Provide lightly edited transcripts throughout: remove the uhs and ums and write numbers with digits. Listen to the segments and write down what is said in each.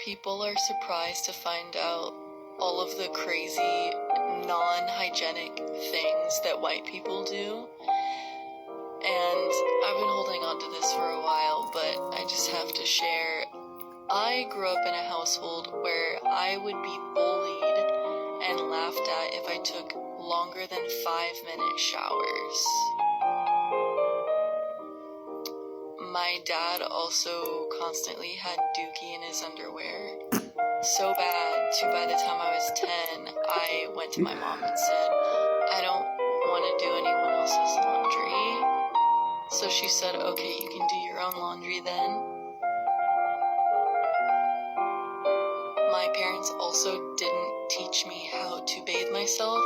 people are surprised to find out all of the crazy, non-hygienic things that white people do. And I've been holding on to this for a while, but I just have to share. I grew up in a household where I would be bullied and laughed at if I took longer than 5-minute showers. My dad also constantly had dookie in his underwear. So bad, to by the time I was 10, I went to my mom and said, I don't want to do anyone else's laundry. So she said, okay, you can do your own laundry then. My parents also didn't teach me how to bathe myself.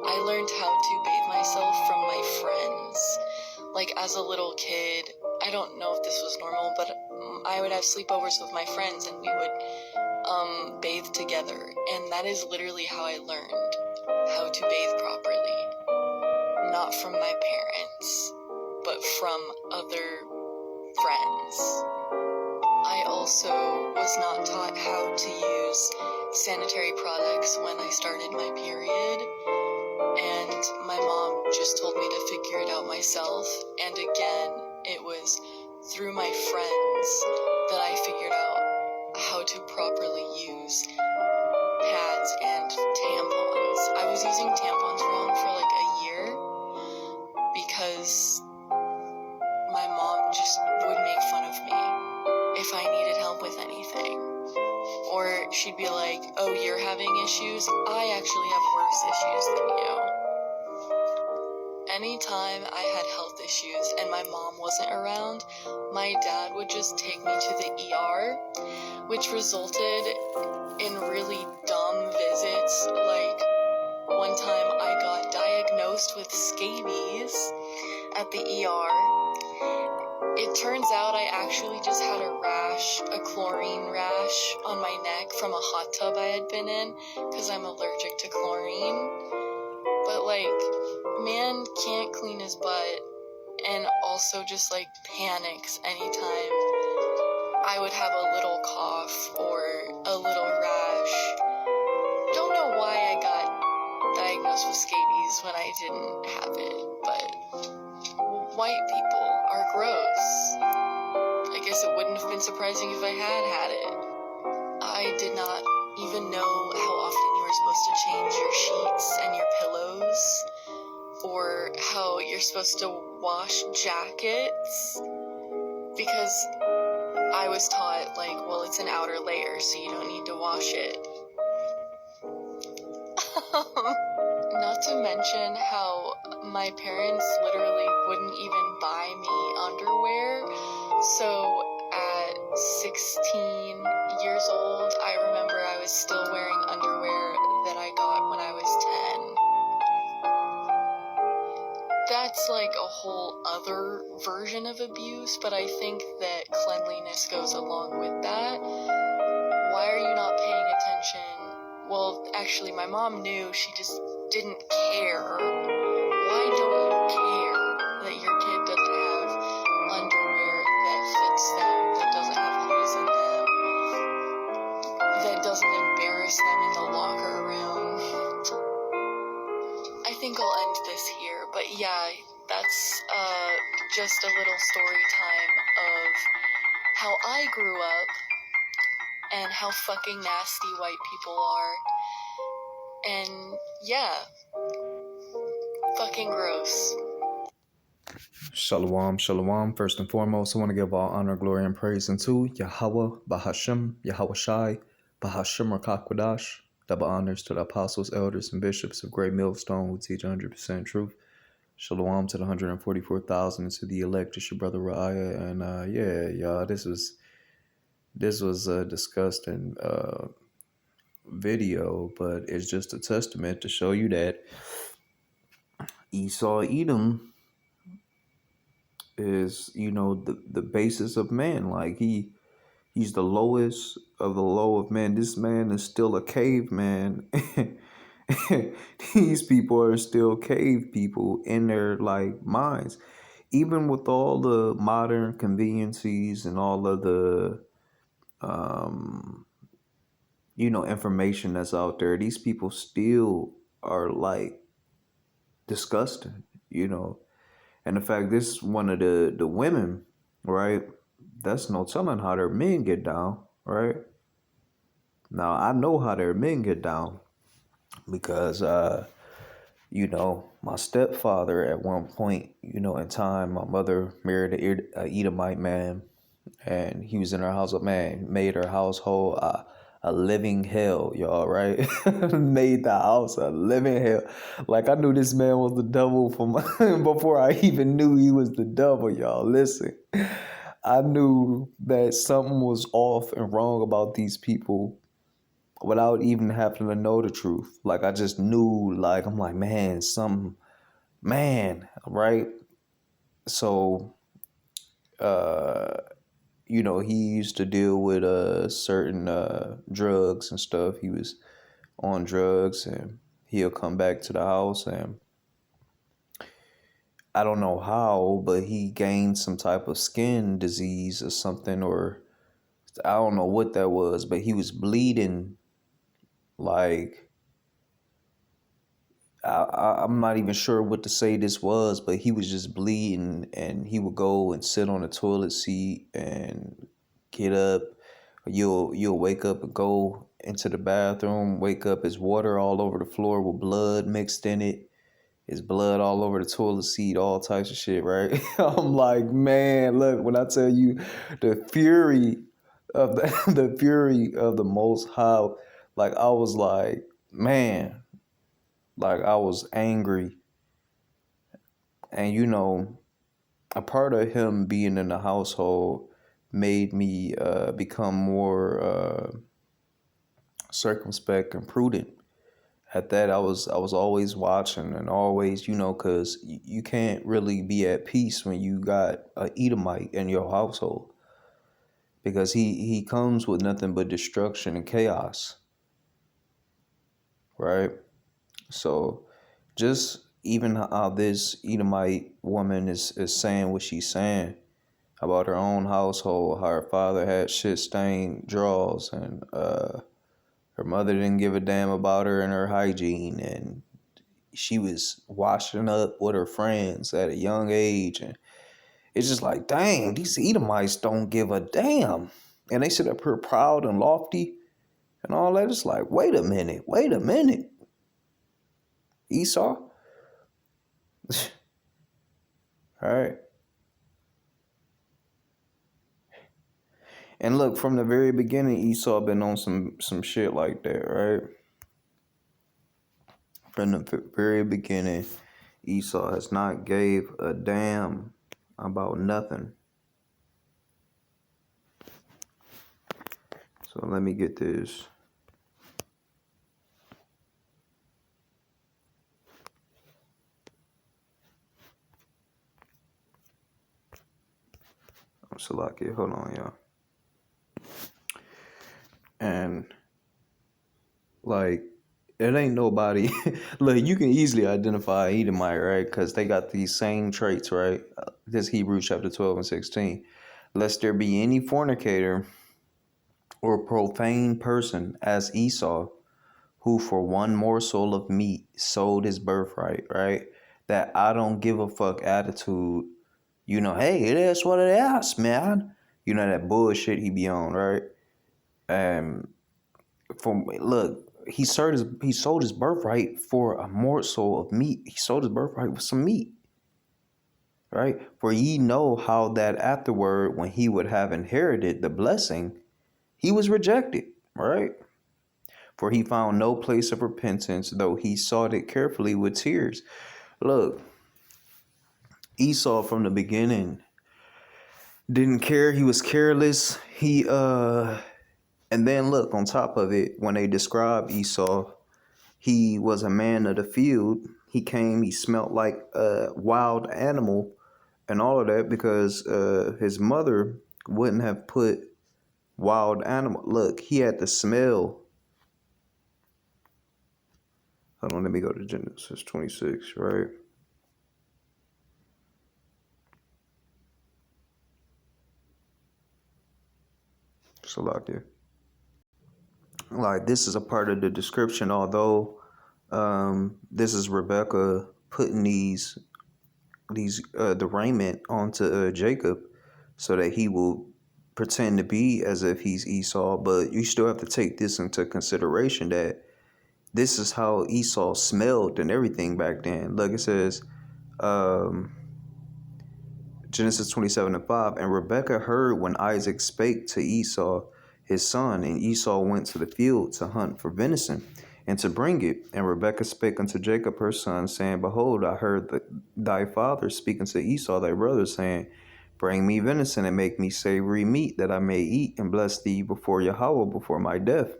I learned how to bathe myself from my friends. Like, as a little kid, I don't know if this was normal, but I would have sleepovers with my friends and we would bathe together. And that is literally how I learned how to bathe properly. Not from my parents, but from other friends. I also was not taught how to use sanitary products when I started my period, and my mom just told me to figure it out myself. And again, it was through my friends that I figured out how to properly use pads and tampons. I was using tampons wrong for like a year because my mom just would make fun of me if I needed help with anything. Or she'd be like, oh, you're having issues? I actually have worse issues than you. Anytime I had health issues and my mom wasn't around, my dad would just take me to the ER, which resulted in really dumb visits. Like, one time I got diagnosed with scabies at the ER. It turns out I actually just had a rash, a chlorine rash on my neck from a hot tub I had been in because I'm allergic to chlorine. But like, man can't clean his butt and also just like panics anytime I would have a little cough or a little rash. Don't know why I got diagnosed with scabies when I didn't have it, but white people are gross. I guess it wouldn't have been surprising if I had it. I did not even know how often you were supposed to change your sheets and your pillows, or how you're supposed to wash jackets, because I was taught, like, well, it's an outer layer, so you don't need to wash it. Not to mention how my parents literally wouldn't even buy me underwear. So at 16 years old, I remember I was still wearing underwear that I got when I was 10. That's like a whole other version of abuse, but I think that cleanliness goes along with that. Why are you not paying attention? Well, actually, my mom knew, she just didn't care. Why don't you care that your kid doesn't have underwear that fits them, that doesn't have holes in them, that doesn't embarrass them in the locker room? I think I'll end this here, but yeah, that's just a little story time of how I grew up and how fucking nasty white people are. And yeah, fucking gross. Shalom, shalom. First and foremost, I want to give all honor, glory, and praise unto Yahweh, Bahashem, Yahweh Shai, Bahashem Rakakwadash. Double honors to the apostles, elders, and bishops of Great Millstone who teach 100% truth. Shalom to the 144,000 and to the elect. It's your brother Raya. And yeah, y'all, this was a disgusting video, but it's just a testament to show you that Esau Edom is, the basis of man. Like he's the lowest of the low of man. This man is still a caveman. These people are still cave people in their like minds, even with all the modern conveniences and all of the information that's out there, these people still are like disgusting, And the fact this is one of the women, right? That's no telling how their men get down, right? Now I know how their men get down because my stepfather at one point, in time, my mother married a Edomite man, and he was in her house. Man, made her household a living hell, y'all. Right? Made the house a living hell. Like I knew this man was the devil from before I even knew he was the devil, y'all. Listen, I knew that something was off and wrong about these people without even having to know the truth. Like I just knew. Like I'm like, man, right? So, uh he used to deal with certain drugs and stuff. He was on drugs, and he'll come back to the house, and I don't know how, but he gained some type of skin disease or something, or I don't know what that was, but he was bleeding like I'm not even sure what to say this was, but he was just bleeding, and he would go and sit on the toilet seat and get up. You'll wake up and go into the bathroom, wake up, his water all over the floor with blood mixed in it. His blood all over the toilet seat, all types of shit, right? I'm like, man, look, when I tell you the fury of the fury of the Most High, like I was like, man, like I was angry. And a part of him being in the household made me become more circumspect and prudent. At that, I was always watching and always, because you can't really be at peace when you got a Edomite in your household, because he comes with nothing but destruction and chaos, right? So just even how this Edomite woman is saying what she's saying about her own household, how her father had shit stained drawers, and her mother didn't give a damn about her and her hygiene, and she was washing up with her friends at a young age. And it's just like, dang, these Edomites don't give a damn. And they sit up here proud and lofty and all that. It's like, wait a minute. Esau? All right. And look, from the very beginning, Esau been on some shit like that, right? From the very beginning, Esau has not gave a damn about nothing. So let me get this. Salakia, hold on, y'all. And like, it ain't nobody. Look, you can easily identify Edomite, right? Because they got these same traits, right? This Hebrews chapter 12 and 16. Lest there be any fornicator or profane person as Esau, who for one morsel of meat sold his birthright, right? That I don't give a fuck attitude. Hey, it is what it is, man. That bullshit he be on, right? Look, he sold his birthright for a morsel of meat. He sold his birthright with some meat, right? For ye know how that afterward, when he would have inherited the blessing, he was rejected, right? For he found no place of repentance, though he sought it carefully with tears. Look, Esau from the beginning didn't care. He was careless. And then look, on top of it, when they describe Esau, he was a man of the field. He smelt like a wild animal and all of that, because his mother wouldn't have put wild animal. Look, he had the smell. Hold on, let me go to Genesis 26, right? Salakia. Like, this is a part of the description, although this is Rebecca putting the raiment onto Jacob so that he will pretend to be as if he's Esau. But you still have to take this into consideration, that this is how Esau smelled and everything back then. Like it says, Genesis 27:5, and Rebekah heard when Isaac spake to Esau his son, and Esau went to the field to hunt for venison and to bring it. And Rebekah spake unto Jacob her son, saying, Behold, I heard thy father speaking to Esau thy brother, saying, Bring me venison and make me savory meat, that I may eat and bless thee before Yahweh before my death.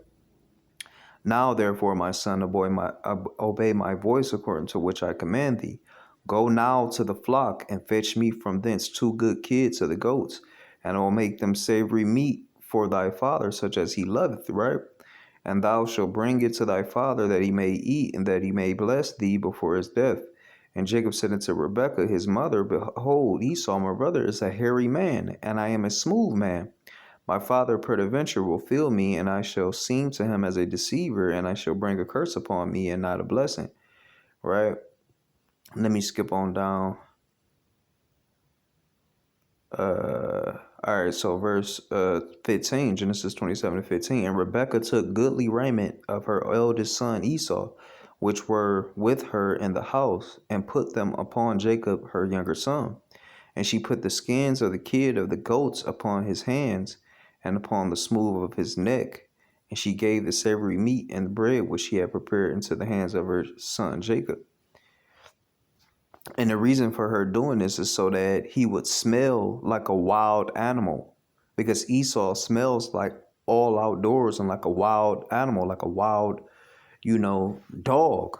Now, therefore, my son, obey my voice according to which I command thee. Go now to the flock and fetch me from thence 2 good kids of the goats, and I will make them savory meat for thy father, such as he loveth, right? And thou shalt bring it to thy father, that he may eat, and that he may bless thee before his death. And Jacob said unto Rebekah his mother, Behold, Esau my brother is a hairy man, and I am a smooth man. My father peradventure will feel me, and I shall seem to him as a deceiver, and I shall bring a curse upon me and not a blessing. Right? Let me skip on down. All right, so verse 15, Genesis 27:15. And Rebekah took goodly raiment of her eldest son Esau, which were with her in the house, and put them upon Jacob her younger son. And she put the skins of the kid of the goats upon his hands, and upon the smooth of his neck. And she gave the savory meat and the bread which she had prepared into the hands of her son Jacob. And the reason for her doing this is so that he would smell like a wild animal, because Esau smells like all outdoors and like a wild animal, like a wild, dog.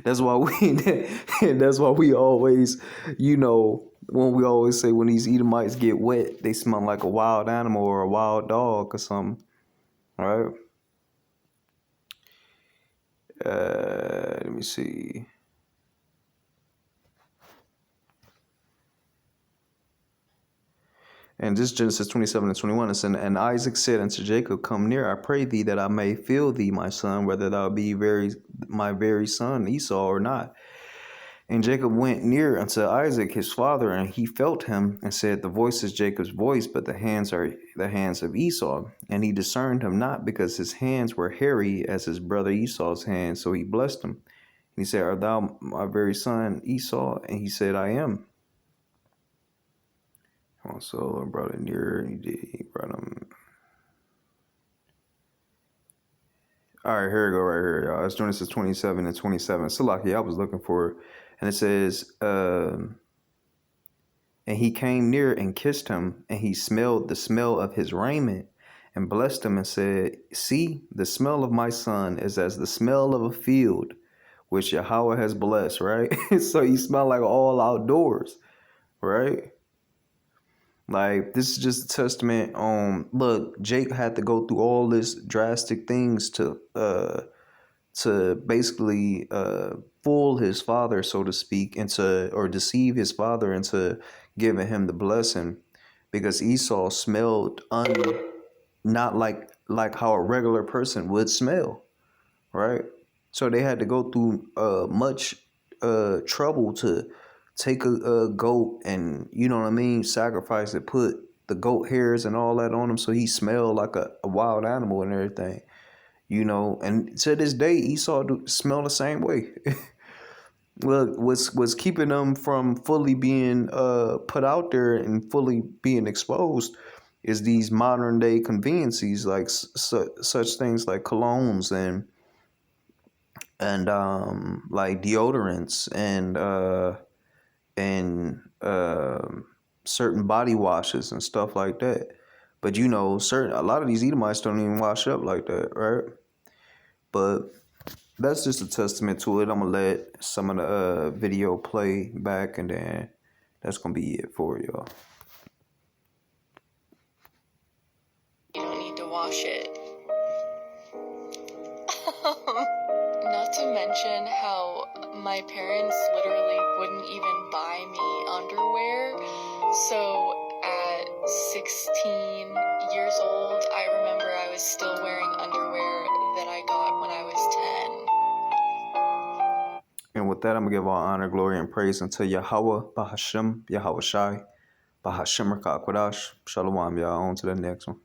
That's why we always, when we always say when these Edomites get wet, they smell like a wild animal or a wild dog or something, right? Let me see. And this Genesis 27:21, it said, And Isaac said unto Jacob, Come near, I pray thee, that I may feel thee, my son, whether thou be my very son Esau or not. And Jacob went near unto Isaac his father, and he felt him, and said, The voice is Jacob's voice, but the hands are the hands of Esau. And he discerned him not, because his hands were hairy as his brother Esau's hands. So he blessed him. And he said, Art thou my very son Esau? And he said, I am. Also, I brought it near. He brought him. All right, here we go, right here, y'all. It's Genesis 27:27. Salaki, I was looking for it. And it says, and he came near and kissed him, and he smelled the smell of his raiment, and blessed him, and said, See, the smell of my son is as the smell of a field, which Yahweh has blessed, right? So he smelled like all outdoors, right? Like, this is just a testament on, look, Jake had to go through all this drastic things to basically fool his father, so to speak, or deceive his father into giving him the blessing, because Esau smelled not like how a regular person would smell, right? So they had to go through much trouble to take a goat and, sacrifice it, put the goat hairs and all that on him so he smelled like a wild animal and everything, and to this day Esau smell the same way. Look, what's keeping them from fully being put out there and fully being exposed is these modern day conveniences, like such things like colognes and like deodorants and certain body washes and stuff like that. But a lot of these Edomites don't even wash up like that, right? But that's just a testament to it. I'm gonna let some of the video play back, and then that's gonna be it for y'all. You don't need to wash it. Not to mention how my parents literally wouldn't even buy me underwear. So at 16 years old, I remember I was still wearing underwear with that, I'm going to give all honor, glory, and praise unto Yahweh, Bahashem, Yahweh Shai, Bahashem Rakakwadash. Shalom, y'all. On to the next one.